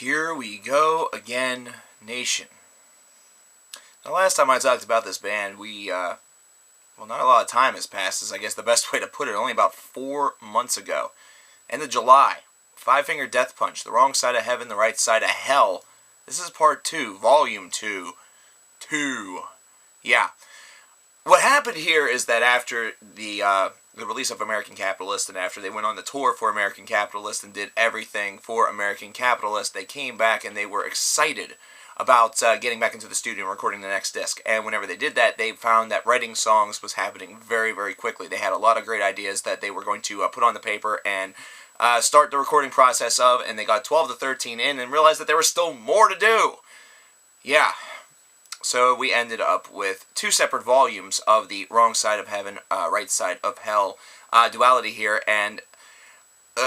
Here we go again, nation. The last time I talked about this band, not a lot of time has passed, is I guess the best way to put it. Only about 4 months ago. End of July. Five Finger Death Punch, The Wrong Side of Heaven, The Right Side of Hell. This is part 2, volume 2. Yeah. What happened here is that after the release of American Capitalist, and after they went on the tour for American Capitalist and did everything for American Capitalist, they came back and they were excited about getting back into the studio and recording the next disc. And whenever they did that, they found that writing songs was happening very, very quickly. They had a lot of great ideas that they were going to put on the paper and start the recording process of, and they got 12 to 13 in and realized that there was still more to do. Yeah. So we ended up with 2 separate volumes of the Wrong Side of Heaven, Right Side of Hell duality here, and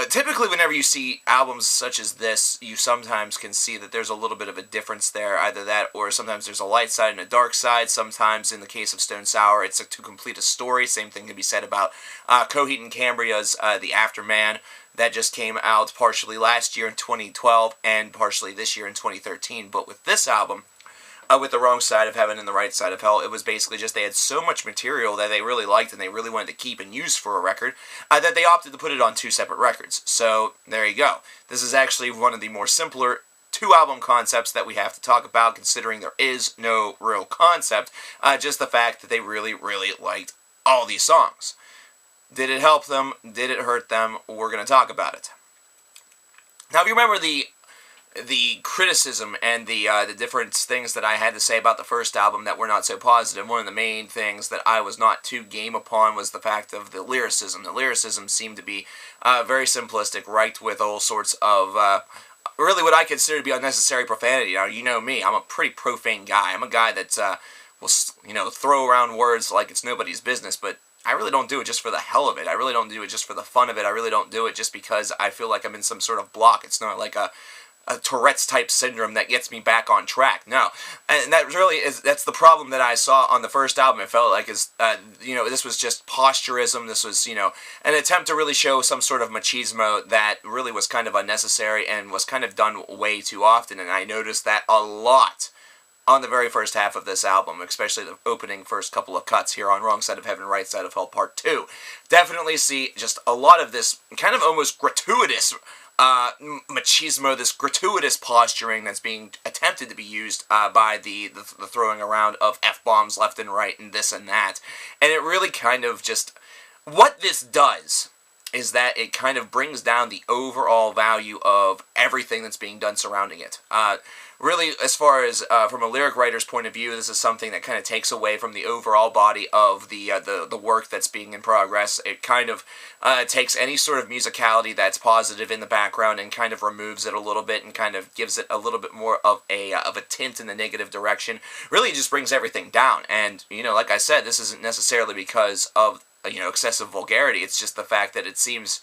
typically whenever you see albums such as this, you sometimes can see that there's a little bit of a difference there, either that or sometimes there's a light side and a dark side. Sometimes in the case of Stone Sour, it's to complete a story. Same thing can be said about Coheed and Cambria's The Afterman. That just came out partially last year in 2012 and partially this year in 2013. But with this album, with The Wrong Side of Heaven and The Right Side of Hell, it was basically just they had so much material that they really liked and they really wanted to keep and use for a record that they opted to put it on 2 separate records. So there you go. This is actually one of the more simpler 2-album concepts that we have to talk about, considering there is no real concept, just the fact that they really, really liked all these songs. Did it help them? Did it hurt them? We're going to talk about it. Now, if you remember the criticism and the different things that I had to say about the first album that were not so positive, one of the main things that I was not too game upon was the fact of the lyricism. The lyricism seemed to be very simplistic, right, with all sorts of really what I consider to be unnecessary profanity. Now, you know me, I'm a pretty profane guy. I'm a guy that will, throw around words like it's nobody's business, but I really don't do it just for the hell of it. I really don't do it just for the fun of it. I really don't do it just because I feel like I'm in some sort of block. It's not like a Tourette's-type syndrome that gets me back on track. No. And that really that's the problem that I saw on the first album. It felt like, this was just posturism. This was, an attempt to really show some sort of machismo that really was kind of unnecessary and was kind of done way too often. And I noticed that a lot on the very first half of this album, especially the opening first couple of cuts here on Wrong Side of Heaven, Right Side of Hell Part 2. Definitely see just a lot of this kind of almost gratuitous machismo, this gratuitous posturing that's being attempted to be used by the throwing around of F-bombs left and right and this and that. And it really kind of just, what this does is that it kind of brings down the overall value of everything that's being done surrounding it. Really, as far as from a lyric writer's point of view, this is something that kind of takes away from the overall body of the work that's being in progress. It kind of takes any sort of musicality that's positive in the background and kind of removes it a little bit and kind of gives it a little bit more of a tint in the negative direction. Really, it just brings everything down. And like I said, this isn't necessarily because of excessive vulgarity. It's just the fact that it seems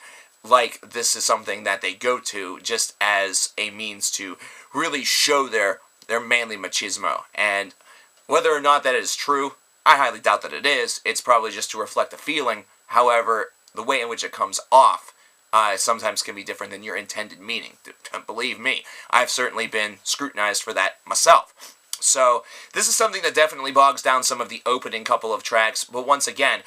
like this is something that they go to just as a means to really show their manly machismo. And whether or not that is true, I highly doubt that it is. It's probably just to reflect a feeling. However, the way in which it comes off sometimes can be different than your intended meaning. Believe me, I've certainly been scrutinized for that myself. So, this is something that definitely bogs down some of the opening couple of tracks, but once again,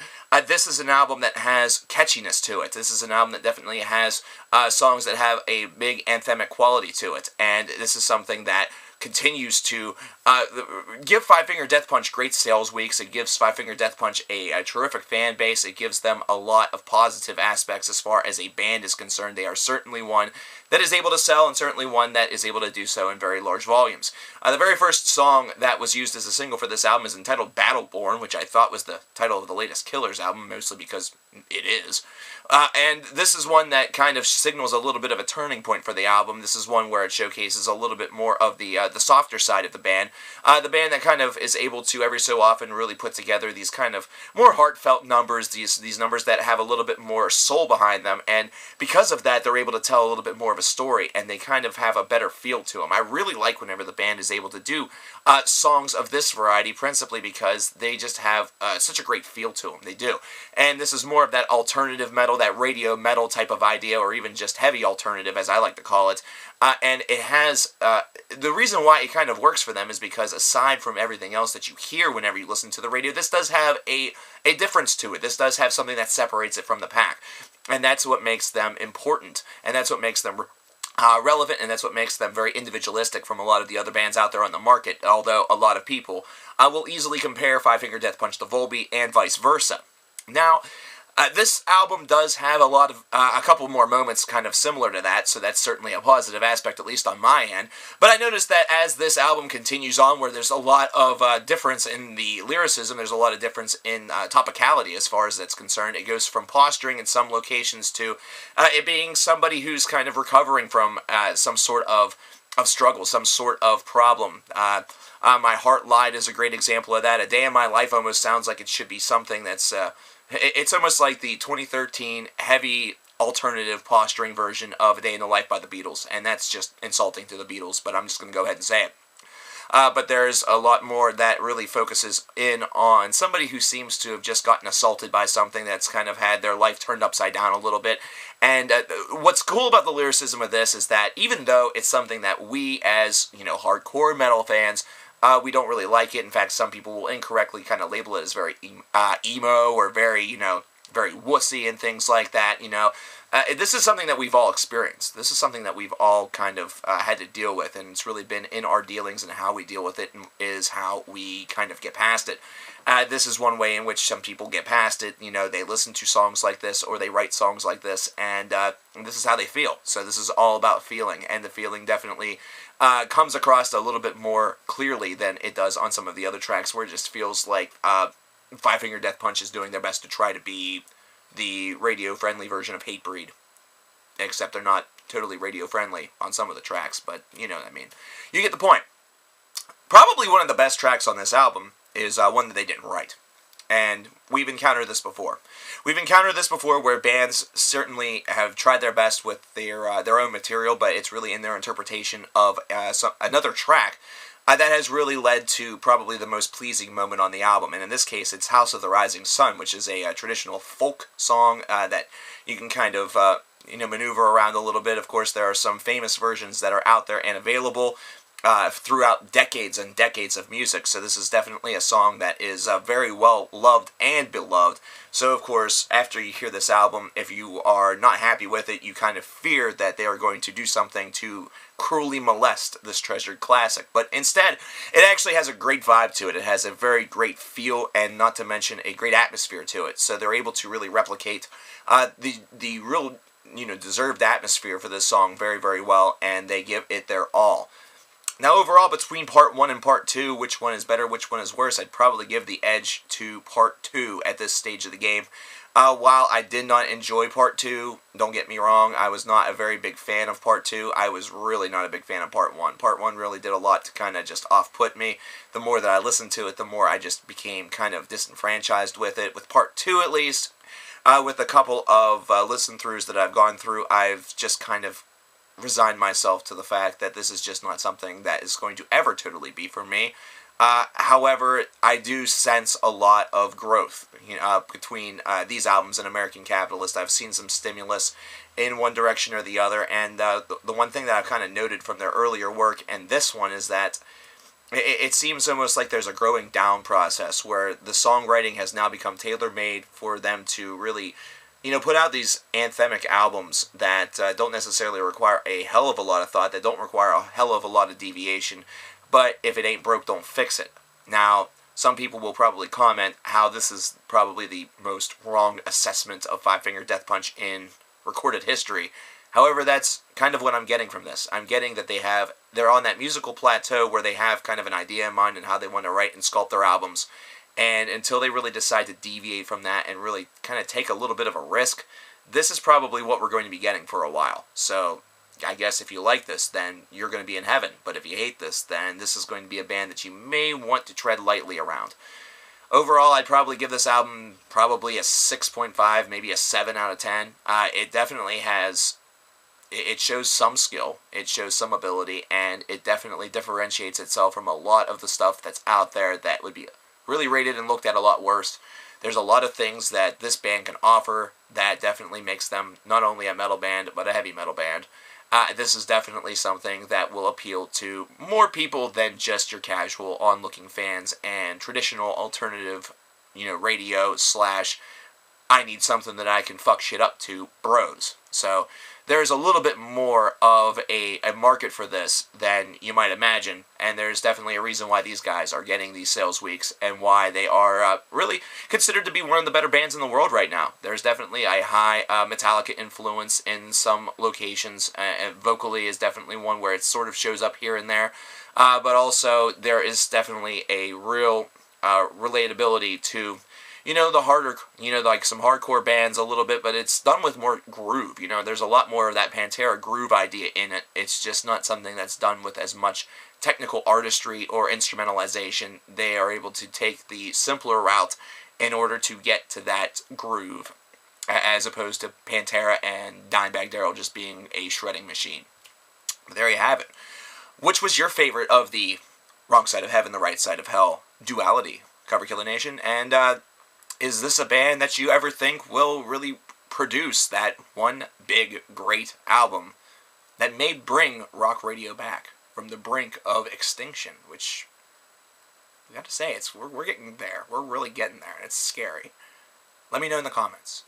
this is an album that has catchiness to it. This is an album that definitely has songs that have a big anthemic quality to it, and this is something that continues to give Five Finger Death Punch great sales weeks. It gives Five Finger Death Punch a terrific fan base. It gives them a lot of positive aspects as far as a band is concerned. They are certainly one that is able to sell and certainly one that is able to do so in very large volumes. The very first song that was used as a single for this album is entitled Battleborn, which I thought was the title of the latest Killers album, mostly because it is. And this is one that kind of signals a little bit of a turning point for the album. This is one where it showcases a little bit more of the softer side of the band that kind of is able to every so often really put together these kind of more heartfelt numbers, these numbers that have a little bit more soul behind them, and because of that, they're able to tell a little bit more of a story, and they kind of have a better feel to them. I really like whenever the band is able to do songs of this variety, principally because they just have such a great feel to them. They do. And this is more of that alternative metal that radio metal type of idea, or even just heavy alternative, as I like to call it. And it has, the reason why it kind of works for them is because aside from everything else that you hear whenever you listen to the radio, this does have a difference to it. This does have something that separates it from the pack. And that's what makes them important. And that's what makes them relevant, and that's what makes them very individualistic from a lot of the other bands out there on the market, although a lot of people will easily compare Five Finger Death Punch to Volbeat and vice versa. Now, this album does have a couple more moments kind of similar to that, so that's certainly a positive aspect, at least on my end. But I noticed that as this album continues on, where there's a lot of difference in the lyricism, there's a lot of difference in topicality as far as that's concerned. It goes from posturing in some locations to it being somebody who's kind of recovering from some sort of struggle, some sort of problem. My Heart Lied is a great example of that. A Day in My Life almost sounds like it should be something that's... it's almost like the 2013 heavy alternative posturing version of A Day in the Life by the Beatles, and that's just insulting to the Beatles, but I'm just going to go ahead and say it. But there's a lot more that really focuses in on somebody who seems to have just gotten assaulted by something that's kind of had their life turned upside down a little bit. And what's cool about the lyricism of this is that even though it's something that we as, hardcore metal fans, we don't really like it. In fact, some people will incorrectly kind of label it as very emo or very, very wussy and things like that, This is something that we've all experienced. This is something that we've all kind of had to deal with, and it's really been in our dealings, and how we deal with it is how we kind of get past it. This is one way in which some people get past it. They listen to songs like this, or they write songs like this, and this is how they feel. So this is all about feeling, and the feeling definitely comes across a little bit more clearly than it does on some of the other tracks, where it just feels like Five Finger Death Punch is doing their best to try to be the radio-friendly version of Hatebreed. Except they're not totally radio-friendly on some of the tracks, but you know what I mean. You get the point. Probably one of the best tracks on this album is one that they didn't write. And we've encountered this before. We've encountered this before where bands certainly have tried their best with their own material, but it's really in their interpretation of another track that has really led to probably the most pleasing moment on the album. And in this case, it's House of the Rising Sun, which is a traditional folk song that you can kind of maneuver around a little bit. Of course, there are some famous versions that are out there and available throughout decades and decades of music. So this is definitely a song that is very well loved and beloved. So of course, after you hear this album, if you are not happy with it, you kind of fear that they are going to do something to cruelly molest this treasured classic. But instead, it actually has a great vibe to it. It has a very great feel, and not to mention a great atmosphere to it. So they're able to really replicate the real deserved atmosphere for this song very, very well, and they give it their all. Now, overall, between Part 1 and Part 2, which one is better, which one is worse, I'd probably give the edge to Part 2 at this stage of the game. While I did not enjoy Part 2, don't get me wrong, I was not a very big fan of Part 2. I was really not a big fan of Part 1. Part 1 really did a lot to kind of just off-put me. The more that I listened to it, the more I just became kind of disenfranchised with it. With Part 2, at least, with a couple of listen-throughs that I've gone through, I've just kind of resigned myself to the fact that this is just not something that is going to ever totally be for me. However, I do sense a lot of growth between these albums and American Capitalist. I've seen some stimulus in one direction or the other, and the one thing that I've kind of noted from their earlier work and this one is that it seems almost like there's a growing down process where the songwriting has now become tailor-made for them to really put out these anthemic albums that don't necessarily require a hell of a lot of thought, that don't require a hell of a lot of deviation, but if it ain't broke, don't fix it. Now, some people will probably comment how this is probably the most wrong assessment of Five Finger Death Punch in recorded history. However, that's kind of what I'm getting from this. I'm getting that they're on that musical plateau where they have kind of an idea in mind and how they want to write and sculpt their albums. And until they really decide to deviate from that and really kind of take a little bit of a risk, this is probably what we're going to be getting for a while. So I guess if you like this, then you're going to be in heaven. But if you hate this, then this is going to be a band that you may want to tread lightly around. Overall, I'd probably give this album probably a 6.5, maybe a 7 out of 10. It definitely has... It shows some skill, it shows some ability, and it definitely differentiates itself from a lot of the stuff that's out there that would be really rated and looked at a lot worse. There's a lot of things that this band can offer that definitely makes them not only a metal band, but a heavy metal band. This is definitely something that will appeal to more people than just your casual onlooking fans and traditional alternative, radio slash I need something that I can fuck shit up to bros. So there's a little bit more of a market for this than you might imagine, and there's definitely a reason why these guys are getting these sales weeks and why they are really considered to be one of the better bands in the world right now. There's definitely a high Metallica influence in some locations, and vocally is definitely one where it sort of shows up here and there, but also there is definitely a real relatability to the harder, like some hardcore bands a little bit, but it's done with more groove. There's a lot more of that Pantera groove idea in it. It's just not something that's done with as much technical artistry or instrumentalization. They are able to take the simpler route in order to get to that groove, as opposed to Pantera and Dimebag Darrell just being a shredding machine. But there you have it. Which was your favorite of the Wrong Side of Heaven, the Right Side of Hell duality, Cover Killer Nation? And is this a band that you ever think will really produce that one big, great album that may bring rock radio back from the brink of extinction? Which, we got to say, we're getting there. We're really getting there, and it's scary. Let me know in the comments.